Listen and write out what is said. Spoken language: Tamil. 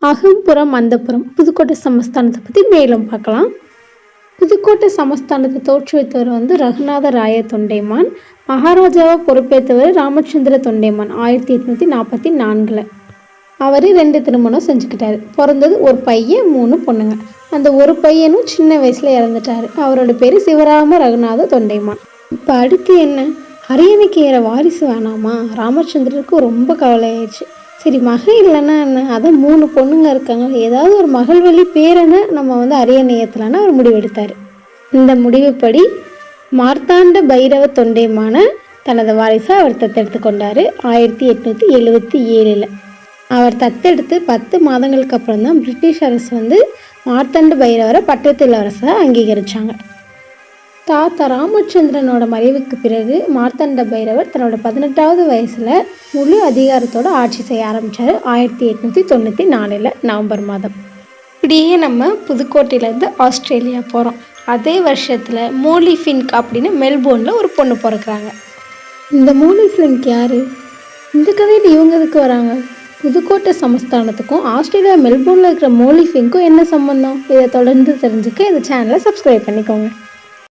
அகம்புறம் அந்தப்புறம் புதுக்கோட்டை சமஸ்தானத்தை பற்றி மேலும் பார்க்கலாம். புதுக்கோட்டை சமஸ்தானத்தை தோற்றுவித்தவர் ரகுநாத ராய தொண்டைமான். மகாராஜாவை பொறுப்பேற்றவர் ராமச்சந்திர தொண்டைமான் 1844. அவர் 2 திருமணம் செஞ்சுக்கிட்டாரு. பிறந்தது ஒரு பையன் 3 பொண்ணுங்க. அந்த ஒரு பையனும் சின்ன வயசுல இறந்துட்டாரு. அவரோட பேர் சிவராம ரகுநாத தொண்டைமான். இப்போ அடுத்து என்ன, அரியணைக்கு ஏற வாரிசு வேணாமா? ராமச்சந்திரருக்கு ரொம்ப கவலை ஆயிடுச்சு. சரி, மகன் இல்லைன்னா என்ன, அதான் 3 பொண்ணுங்க இருக்காங்க, ஏதாவது ஒரு மகள் வழி பேரனை நம்ம அரியணை ஏற்றலான்னு அவர் முடிவெடுத்தார். இந்த முடிவுப்படி மார்த்தாண்ட பைரவ தொண்டைமான தனது வாரிசை அவர் தத்தெடுத்து கொண்டார் 1877. அவர் தத்தெடுத்து 10 மாதங்களுக்கு அப்புறம் தான் பிரிட்டிஷ் அரசு மார்த்தாண்ட பைரவரை பட்டத்து இளவரசரை அங்கீகரித்தாங்க. தாத்தா ராமச்சந்திரனோட மறைவுக்கு பிறகு மார்த்தாண்ட பைரவர் தன்னோட 18வது வயசில் முழு அதிகாரத்தோடு ஆட்சி செய்ய ஆரம்பித்தார் 1894 நவம்பர் மாதம். இப்படியே நம்ம புதுக்கோட்டையிலேருந்து ஆஸ்திரேலியா போகிறோம். அதே வருஷத்தில் மோலி ஃபின்க் அப்படின்னு மெல்போர்னில் ஒரு பொண்ணு பிறக்கிறாங்க. இந்த மோலி ஃபின்க் யார்? இந்த கதையில் இவங்க எதுக்கு வராங்க? புதுக்கோட்டை சமஸ்தானத்துக்கும் ஆஸ்திரேலியா மெல்போர்னில் இருக்கிற மோலி ஃபின்க்கும் என்ன சம்பந்தம்? இதை தொடர்ந்து தெரிஞ்சுக்க இந்த சேனலை சப்ஸ்கிரைப் பண்ணிக்கோங்க.